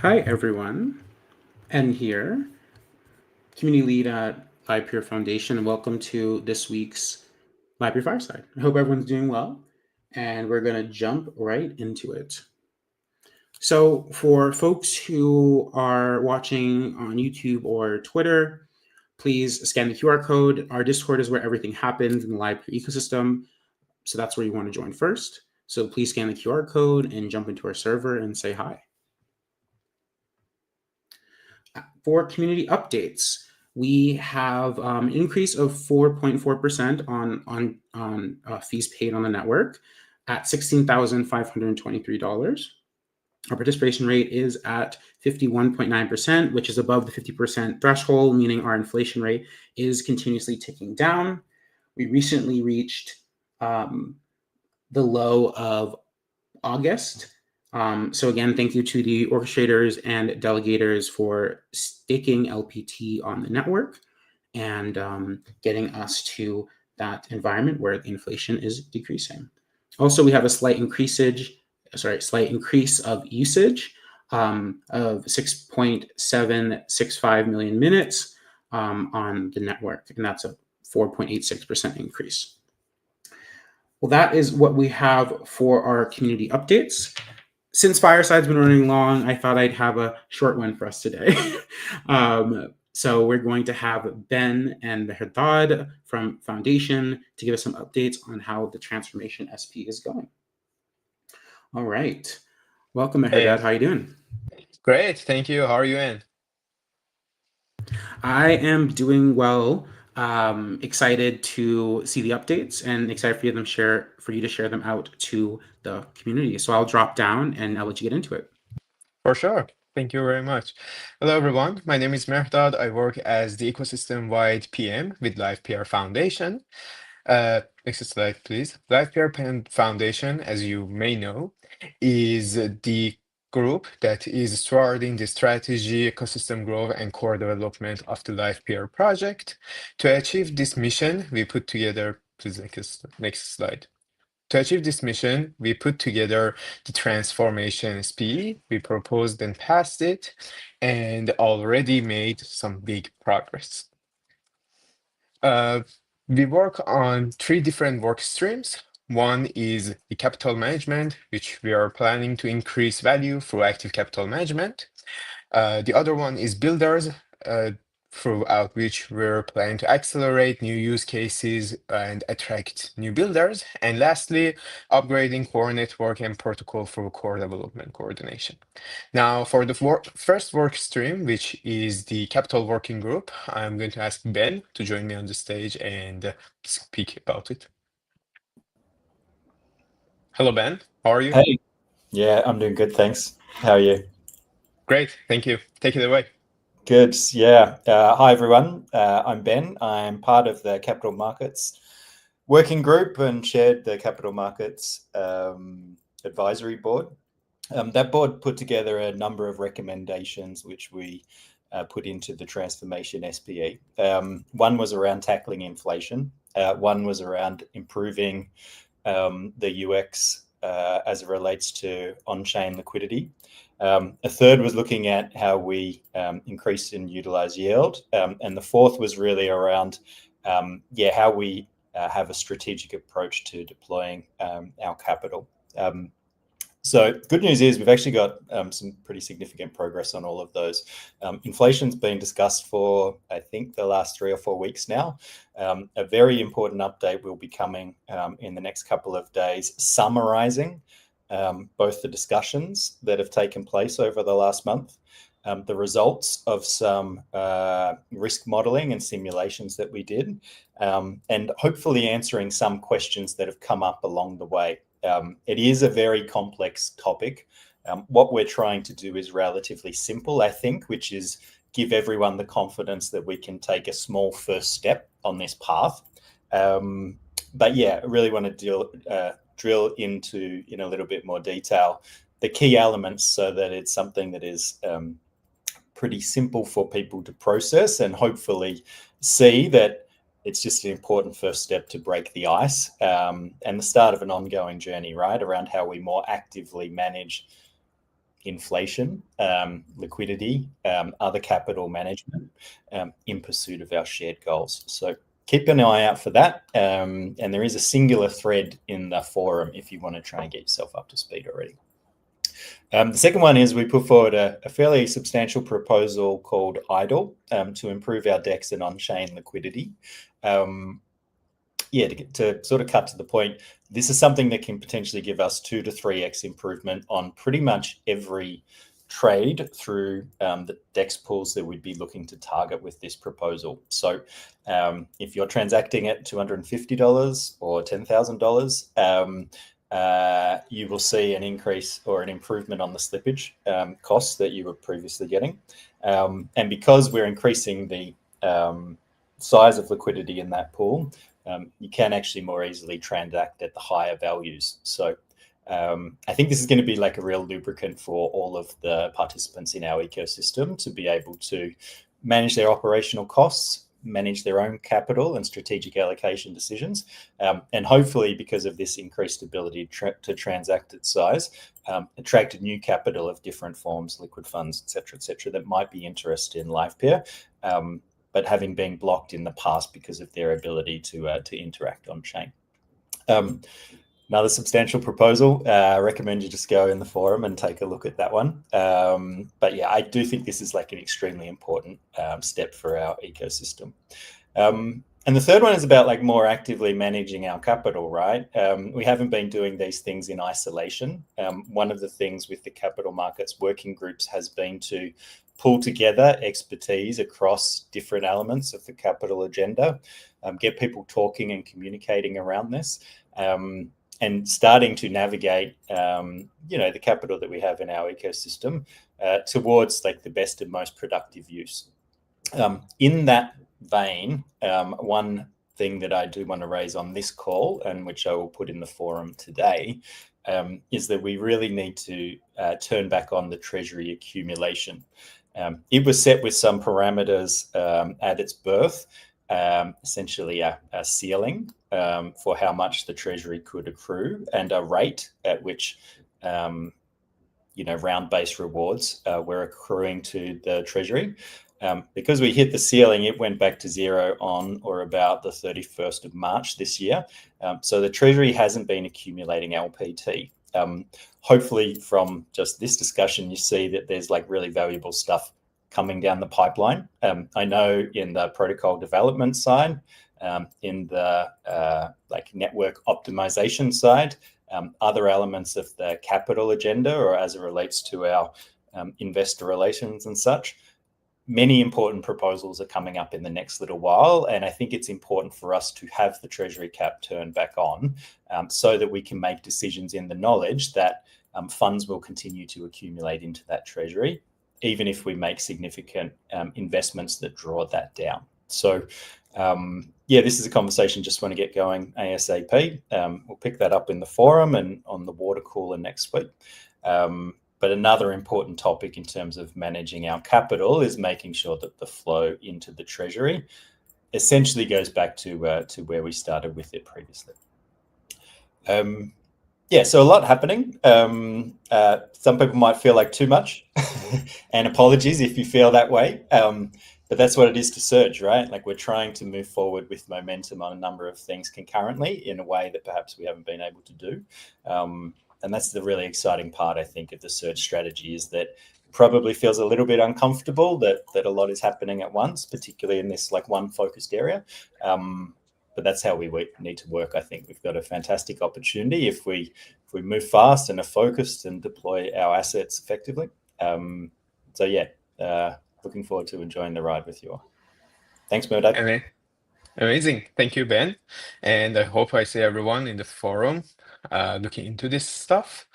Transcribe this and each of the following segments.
Hi, everyone. And here, community lead at Livepeer Foundation, and welcome to this week's Livepeer Fireside. I hope everyone's doing well, and we're going to jump right into it. So, for folks who are watching on YouTube or Twitter, please scan the QR code. Our Discord is where everything happens in the Livepeer ecosystem, so that's where you want to join first. So, please scan the QR code and jump into our server and say hi. For community updates, we have an increase of 4.4% on fees paid on the network at $16,523. Our participation rate is at 51.9%, which is above the 50% threshold, meaning our inflation rate is continuously ticking down. We recently reached the low of August. So again, thank you to the orchestrators and delegators for staking LPT on the network and getting us to that environment where the inflation is decreasing. Also, we have a slight increase of usage of 6.765 million minutes on the network, and that's a 4.86% increase. Well, that is what we have for our community updates. Since Fireside's been running long, I thought I'd have a short one for us today. So we're going to have Ben and Mehrdad from Foundation to give us some updates on how the Transformation SP is going. All right. Welcome, Mehrdad. How are you doing? Great. Thank you. How are you in? I am doing well. Excited to see the updates and excited for you to share them out to the community. So I'll drop down and I'll let you get into it. For sure. Thank you very much. Hello, everyone. My name is Mehrdad. I work as the ecosystem-wide PM with Livepeer Foundation. Next slide, please. Livepeer Foundation, as you may know, is the group that is stewarding the strategy, ecosystem growth, and core development of the Livepeer project. To achieve this mission, we put together, please, next slide. To achieve this mission, we put together the transformation SPE. We proposed and passed it, and already made some big progress. We work on 3 different work streams. One is the capital management, which we are planning to increase value through active capital management. The other one is builders, throughout which we're planning to accelerate new use cases and attract new builders. And lastly, upgrading core network and protocol through core development coordination. Now, for the first work stream, which is the capital working group, I'm going to ask Ben to join me on the stage and speak about it. Hello, Ben. How are you? Hey. Yeah, I'm doing good, thanks. How are you? Great. Thank you. Take it away. Good. Yeah. Hi, everyone. I'm Ben. I'm part of the Capital Markets Working Group and chaired the Capital Markets Advisory Board. That board put together a number of recommendations which we put into the Transformation SPE. One was around tackling inflation. One was around improving the UX as it relates to on-chain liquidity. A third was looking at how we increase and utilize yield. And the fourth was really around how we have a strategic approach to deploying our capital. So good news is we've actually got some pretty significant progress on all of those. Inflation's been discussed for, I think, the last 3 or 4 weeks now. A very important update will be coming in the next couple of days, summarizing both the discussions that have taken place over the last month, the results of some risk modeling and simulations that we did, and hopefully answering some questions that have come up along the way. It is a very complex topic. What we're trying to do is relatively simple, I think, which is give everyone the confidence that we can take a small first step on this path. But yeah, I really want to drill into in a little bit more detail the key elements so that it's something that is pretty simple for people to process and hopefully see that it's just an important first step to break the ice and the start of an ongoing journey, right, around how we more actively manage inflation, liquidity, other capital management in pursuit of our shared goals. So keep an eye out for that. And there is a singular thread in the forum if you want to try and get yourself up to speed already. The second one is we put forward a fairly substantial proposal called IDLE to improve our DEX and on-chain liquidity. To sort of cut to the point, this is something that can potentially give us 2 to 3x improvement on pretty much every trade through the DEX pools that we'd be looking to target with this proposal. So if you're transacting at $250 or $10,000, you will see an increase or an improvement on the slippage costs that you were previously getting. And because we're increasing the size of liquidity in that pool, you can actually more easily transact at the higher values. So I think this is going to be like a real lubricant for all of the participants in our ecosystem to be able to manage their operational costs, manage their own capital and strategic allocation decisions, and hopefully because of this increased ability to transact at size, attract new capital of different forms, liquid funds, et cetera, that might be interested in Livepeer, but having been blocked in the past because of their ability to interact on chain. Another substantial proposal. I recommend you just go in the forum and take a look at that one. But yeah, I do think this is like an extremely important step for our ecosystem. And the third one is about like more actively managing our capital, right? We haven't been doing these things in isolation. One of the things with the capital markets working groups has been to pull together expertise across different elements of the capital agenda, get people talking and communicating around this, and starting to navigate, the capital that we have in our ecosystem towards like the best and most productive use. In that vein, one thing that I do want to raise on this call, and which I will put in the forum today, is that we really need to turn back on the treasury accumulation. It was set with some parameters at its birth, essentially a ceiling for how much the treasury could accrue and a rate at which round-based rewards were accruing to the treasury. Because we hit the ceiling, it went back to zero on or about the 31st of March this year. So the treasury hasn't been accumulating LPT. Hopefully from just this discussion, you see that there's like really valuable stuff coming down the pipeline. I know in the protocol development side, in the network optimization side, other elements of the capital agenda, or as it relates to our investor relations and such, many important proposals are coming up in the next little while. And I think it's important for us to have the treasury cap turned back on so that we can make decisions in the knowledge that funds will continue to accumulate into that treasury, even if we make significant investments that draw that down. So this is a conversation just want to get going ASAP. We'll pick that up in the forum and on the water cooler next week. But another important topic in terms of managing our capital is making sure that the flow into the treasury essentially goes back to where we started with it previously. So a lot happening. Some people might feel like too much, and apologies if you feel that way. But that's what it is to Surge, right? Like we're trying to move forward with momentum on a number of things concurrently in a way that perhaps we haven't been able to do. And that's the really exciting part, I think, of the Surge strategy, is that it probably feels a little bit uncomfortable that a lot is happening at once, particularly in this like one focused area. But that's how we need to work. I think we've got a fantastic opportunity if we move fast and are focused and deploy our assets effectively. Looking forward to enjoying the ride with you all. Thanks, Murdo. Amazing. Thank you, Ben. And I hope I see everyone in the forum looking into this stuff.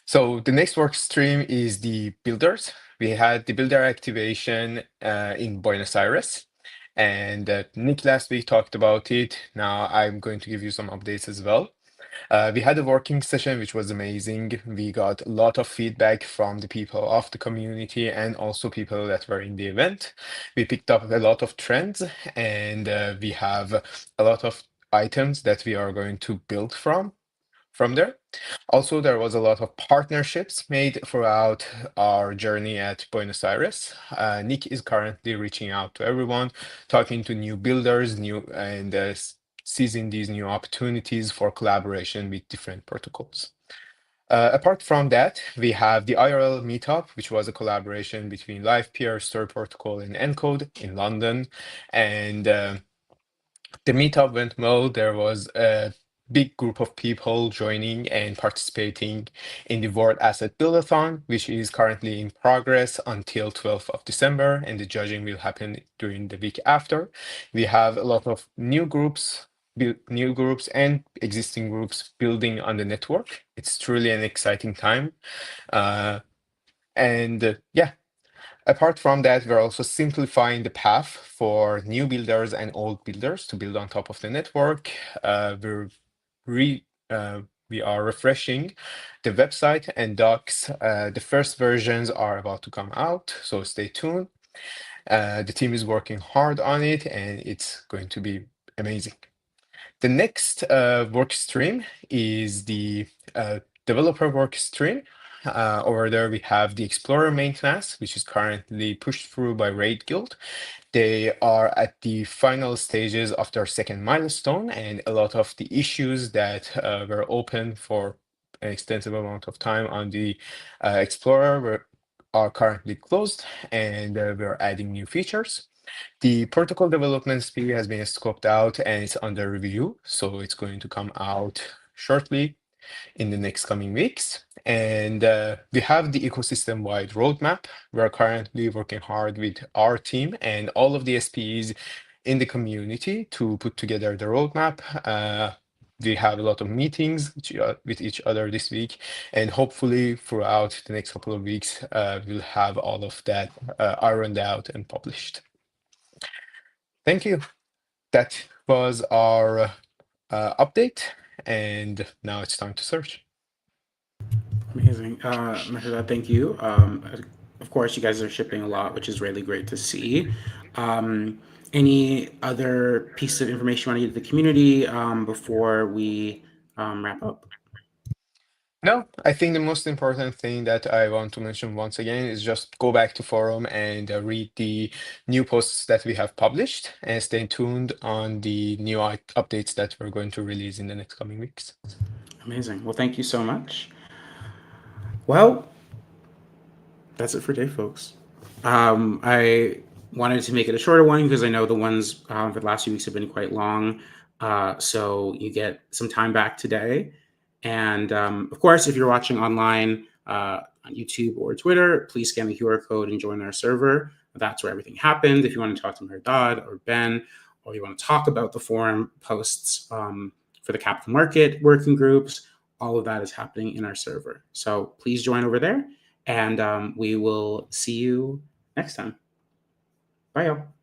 So the next work stream is the builders. We had the builder activation in Buenos Aires. And Nick last week talked about it. Now I'm going to give you some updates as well. We had a working session, which was amazing. We got a lot of feedback from the people of the community and also people that were in the event. We picked up a lot of trends, and we have a lot of items that we are going to build from. from there. Also, there was a lot of partnerships made throughout our journey at Buenos Aires. Nick is currently reaching out to everyone, talking to new builders, seizing these new opportunities for collaboration with different protocols. Apart from that, we have the IRL meetup, which was a collaboration between Livepeer, Story Protocol, and Encode in London. And the meetup went well. There was a big group of people joining and participating in the World Asset Build-a-thon, which is currently in progress until 12th of December, and the judging will happen during the week after. We have a lot of new groups and existing groups building on the network. It's truly an exciting time. Yeah, apart from that, we're also simplifying the path for new builders and old builders to build on top of the network. We are refreshing the website and docs. The first versions are about to come out, so stay tuned. The team is working hard on it, and it's going to be amazing. The next work stream is the developer work stream. Over there, we have the Explorer main class, which is currently pushed through by Raid Guild. They are at the final stages of their second milestone, and a lot of the issues that were open for an extensive amount of time on the Explorer are currently closed, and we're adding new features. The protocol development speed has been scoped out and it's under review, so it's going to come out shortly in the next coming weeks. And we have the ecosystem-wide roadmap. We're currently working hard with our team and all of the SPEs in the community to put together the roadmap. We have a lot of meetings with each other this week, and hopefully throughout the next couple of weeks, we'll have all of that ironed out and published. Thank you. That was our update, and now it's time to search. Amazing. Mahirda, thank you. Of course, you guys are shipping a lot, which is really great to see. Any other piece of information you want to give the community before we wrap up? No, I think the most important thing that I want to mention once again is just go back to forum and read the new posts that we have published, and stay tuned on the new updates that we're going to release in the next coming weeks. Amazing. Well, thank you so much. Well, that's it for today, folks. I wanted to make it a shorter one because I know the ones for the last few weeks have been quite long. So you get some time back today. And of course, if you're watching online on YouTube or Twitter, please scan the QR code and join our server. That's where everything happened. If you want to talk to Mehrdad or Ben, or you want to talk about the forum posts for the capital market working groups, all of that is happening in our server. So please join over there, and we will see you next time. Bye, y'all.